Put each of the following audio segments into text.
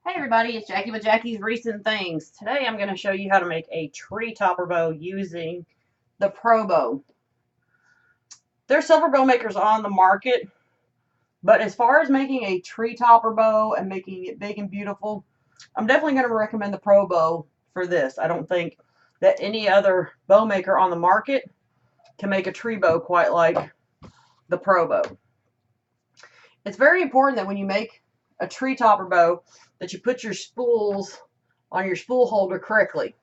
Hey everybody, it's Jackie with Jackie's Recent Things. Today I'm going to show you how to make a tree topper bow using the Pro Bow. There's several bow makers on the market, but as far as making a tree topper bow and making it big and beautiful, I'm definitely going to recommend the Pro Bow for this. I don't think that any other bow maker on the market can make a tree bow quite like the Pro Bow. It's very important that when you make a tree topper bow that you put your spools on your spool holder correctly.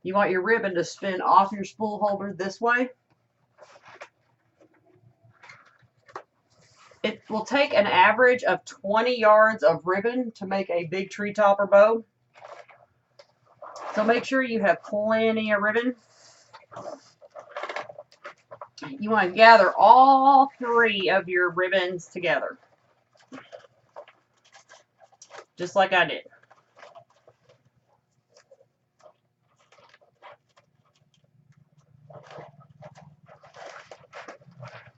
You want your ribbon to spin off your spool holder this way. It will take an average of 20 yards of ribbon to make a big tree topper bow. So make sure you have plenty of ribbon. You want to gather all three of your ribbons together, just like I did.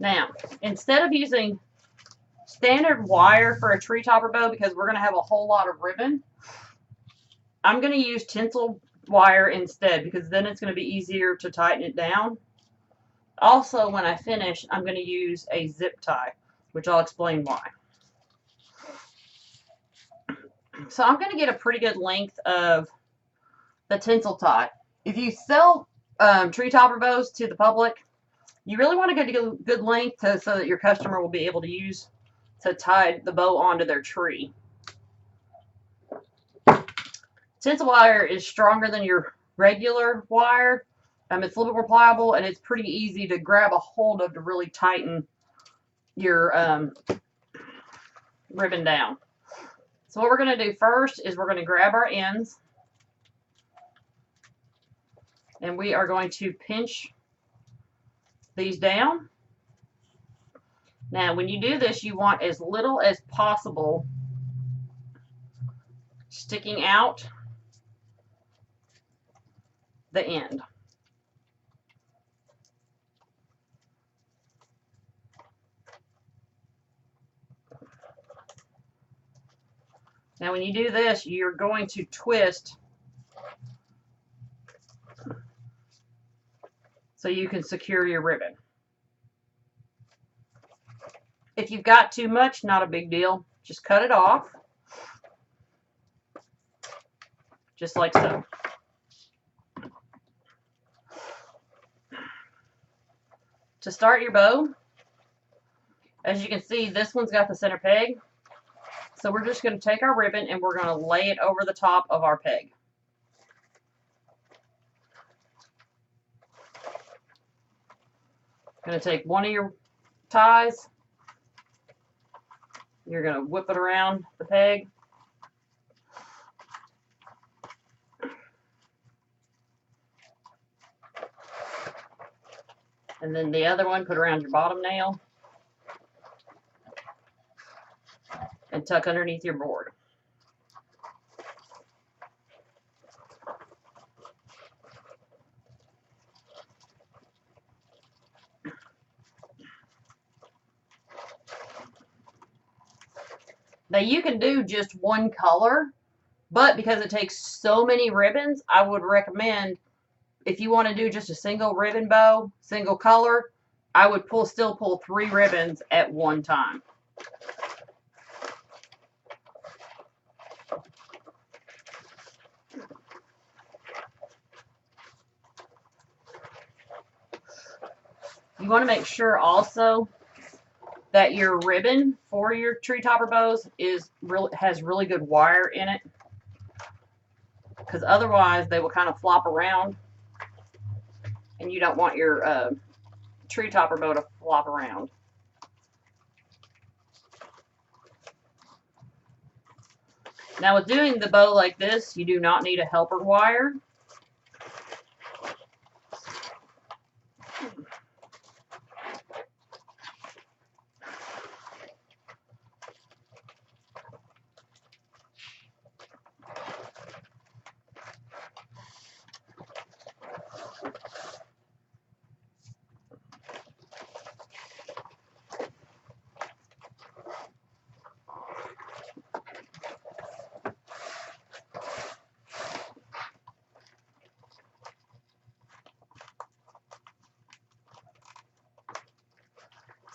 Now, instead of using standard wire for a tree topper bow, because we're going to have a whole lot of ribbon, I'm going to use tinsel wire instead, because then it's going to be easier to tighten it down. Also, when I finish, I'm going to use a zip tie, which I'll explain why. So I'm going to get a pretty good length of the tinsel tie. If you sell tree topper bows to the public, you really want to get a good length so that your customer will be able to use to tie the bow onto their tree. Tinsel wire is stronger than your regular wire. It's a little bit more pliable, and it's pretty easy to grab a hold of to really tighten your ribbon down. So what we're going to do first is we're going to grab our ends, and we are going to pinch these down. Now, when you do this, you want as little as possible sticking out the end. Now, when you do this, you're going to twist so you can secure your ribbon. If you've got too much, not a big deal. Just cut it off, just like so. To start your bow, as you can see, this one's got the center peg. So we're just going to take our ribbon and we're going to lay it over the top of our peg. Going to take one of your ties. You're going to whip it around the peg. And then the other one, put around your bottom nail. And tuck underneath your board. Now you can do just one color, but because it takes so many ribbons, I would recommend, if you want to do just a single ribbon bow, single color, I would still pull 3 ribbons at one time. You want to make sure also that your ribbon for your tree topper bows has really good wire in it, because otherwise they will kind of flop around, and you don't want your tree topper bow to flop around. Now, with doing the bow like this, you do not need a helper wire.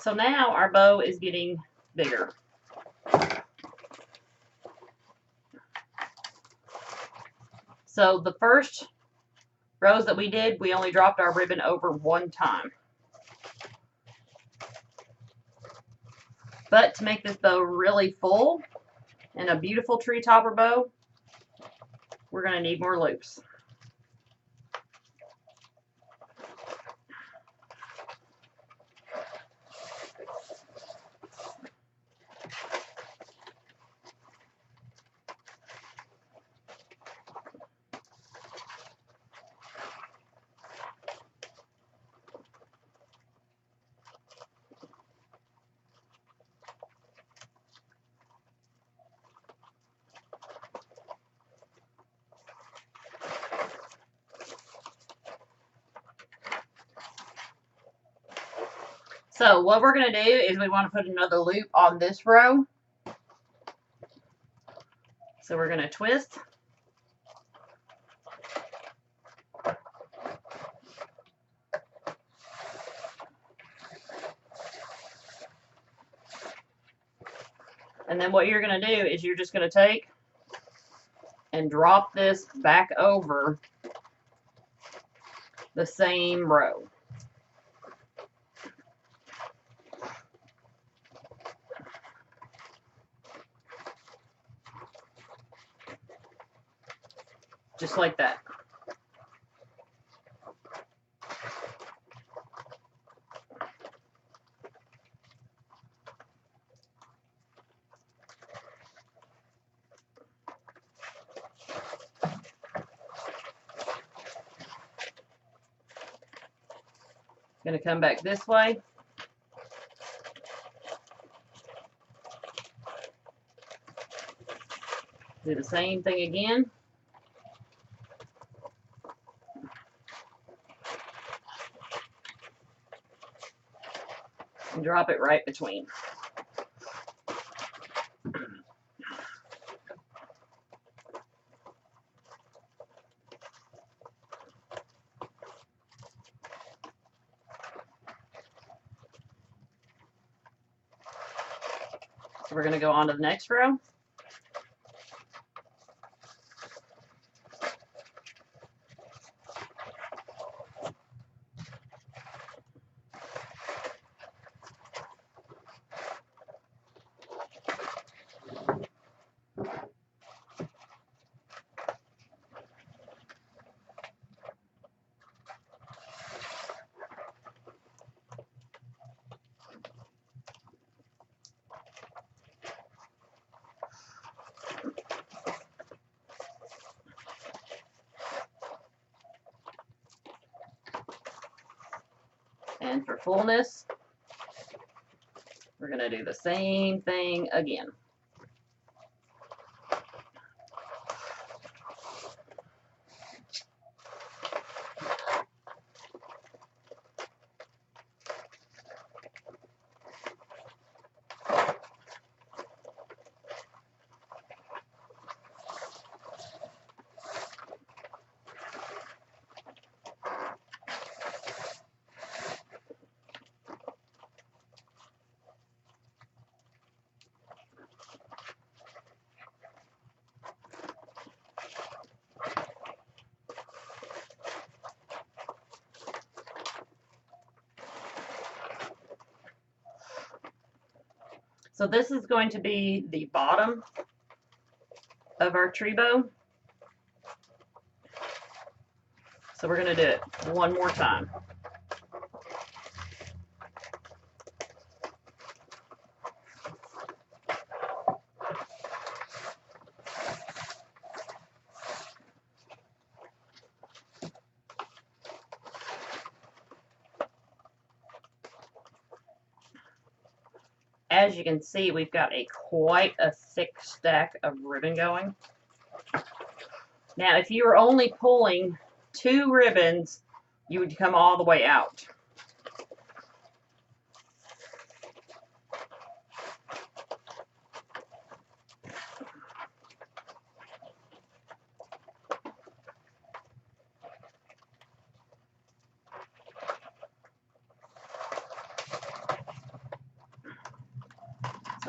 So now our bow is getting bigger. So the first rows that we did, we only dropped our ribbon over one time. But to make this bow really full and a beautiful tree topper bow, we're going to need more loops. So what we're going to do is we want to put another loop on this row. So we're going to twist. And then what you're going to do is you're just going to take and drop this back over the same row. Just like that. Going to come back this way. Do the same thing again. And drop it right between. So we're going to go on to the next row. And for fullness, we're going to do the same thing again. So this is going to be the bottom of our tree bow. So we're going to do it one more time. As you can see, we've got quite a thick stack of ribbon going. Now, if you were only pulling 2 ribbons, you would come all the way out.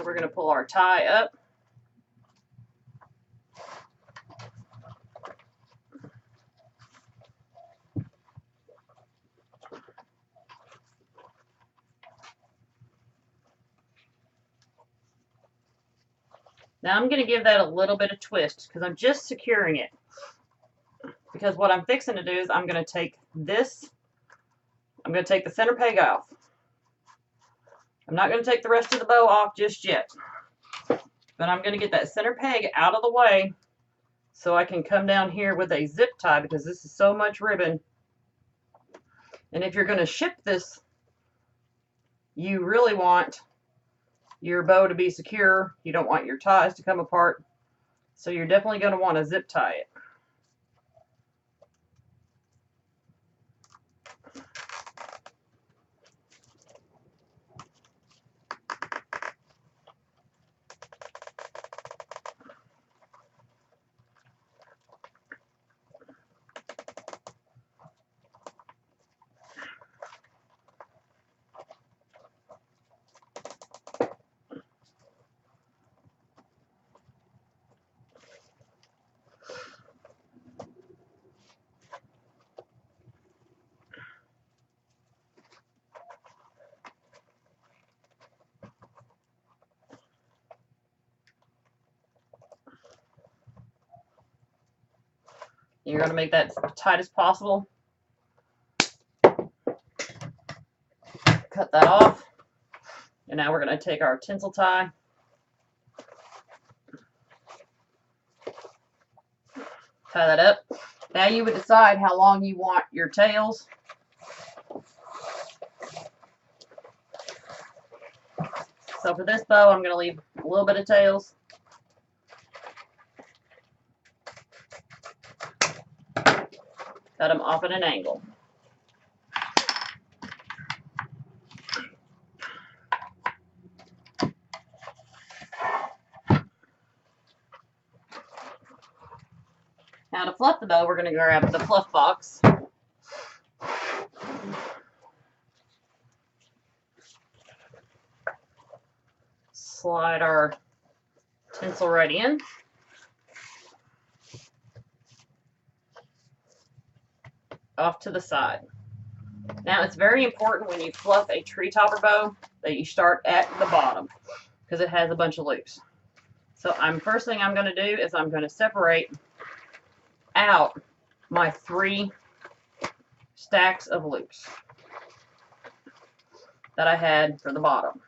we're going to pull our tie up. Now I'm going to give that a little bit of twist because I'm just securing it. Because what I'm fixing to do is I'm going to take this, I'm going to take the center peg off. I'm not going to take the rest of the bow off just yet. But I'm going to get that center peg out of the way so I can come down here with a zip tie because this is so much ribbon. And if you're going to ship this, you really want your bow to be secure. You don't want your ties to come apart. So you're definitely going to want to zip tie it. You're going to make that as tight as possible. Cut that off. And now we're going to take our tinsel tie. Tie that up. Now you would decide how long you want your tails. So for this bow, I'm going to leave a little bit of tails. Cut them off at an angle. Now to fluff the bow, we're going to grab the fluff box. Slide our tinsel right in. Off to the side. Now it's very important when you fluff a tree topper bow that you start at the bottom because it has a bunch of loops. So first thing I'm going to do is I'm going to separate out my 3 stacks of loops that I had for the bottom.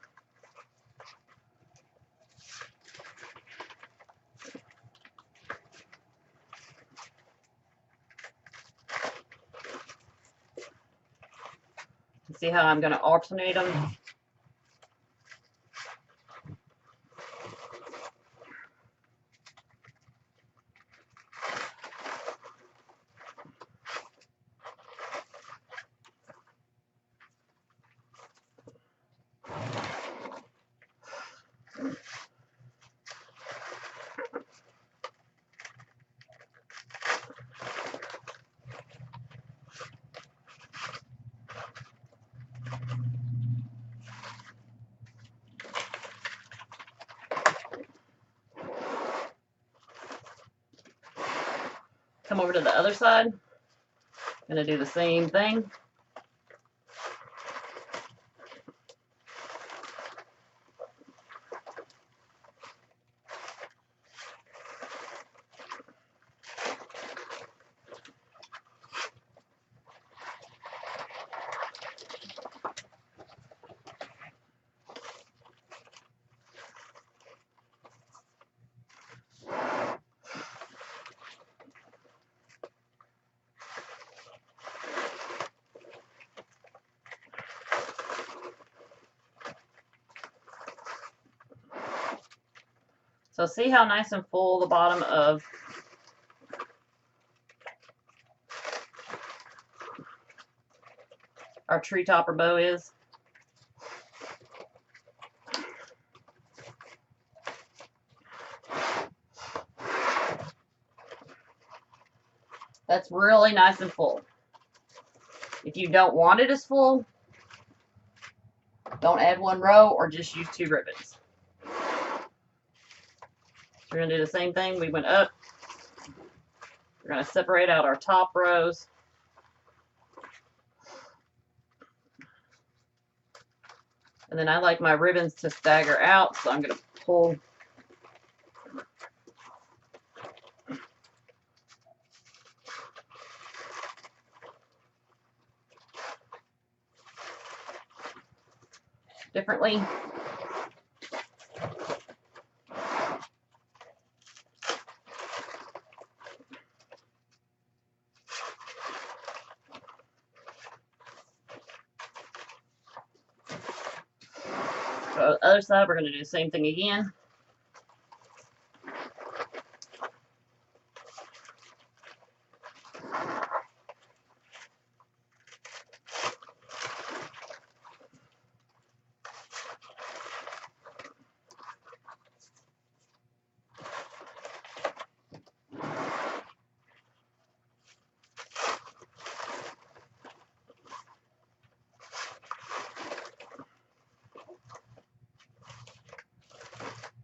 See how I'm going to alternate them? Come over to the other side. Gonna do the same thing. So see how nice and full the bottom of our tree topper bow is? That's really nice and full. If you don't want it as full, don't add 1 row or just use 2 ribbons. We're going to do the same thing. We went up. We're going to separate out our top rows. And then I like my ribbons to stagger out, so I'm going to pull differently. So other side, we're going to do the same thing again.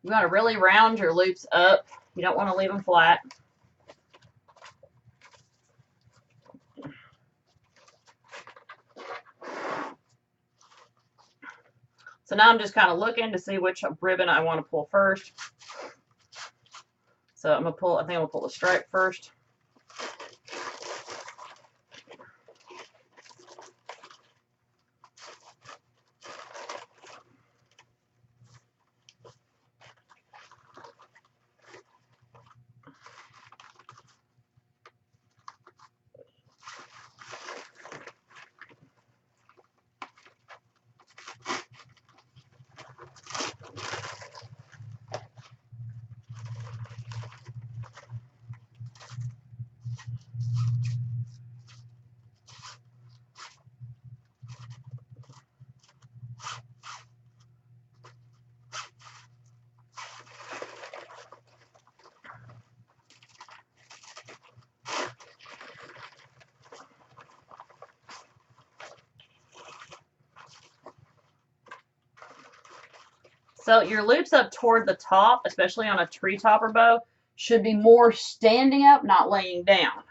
You want to really round your loops up. You don't want to leave them flat. So now I'm just kind of looking to see which ribbon I want to pull first. So I'm going to pull, I think I'm going to pull the stripe first. So your loops up toward the top, especially on a tree topper bow, should be more standing up, not laying down.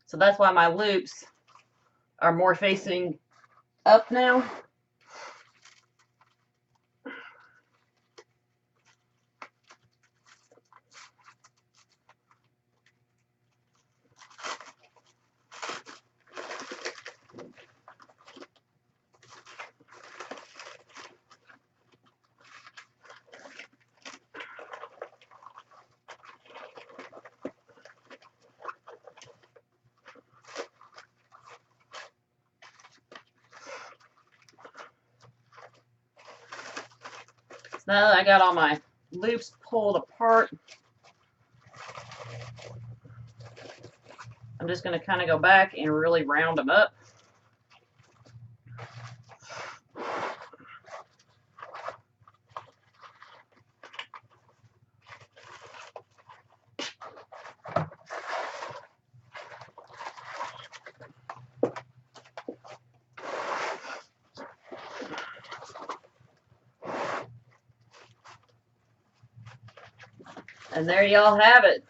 So that's why my loops are more facing up now. Now that I got all my loops pulled apart, I'm just going to kind of go back and really round them up. And there y'all have it.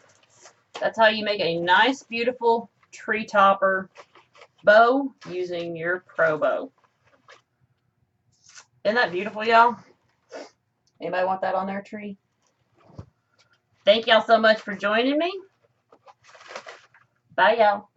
That's how you make a nice, beautiful tree topper bow using your Pro Bow. Isn't that beautiful, y'all? Anybody want that on their tree? Thank y'all so much for joining me. Bye, y'all.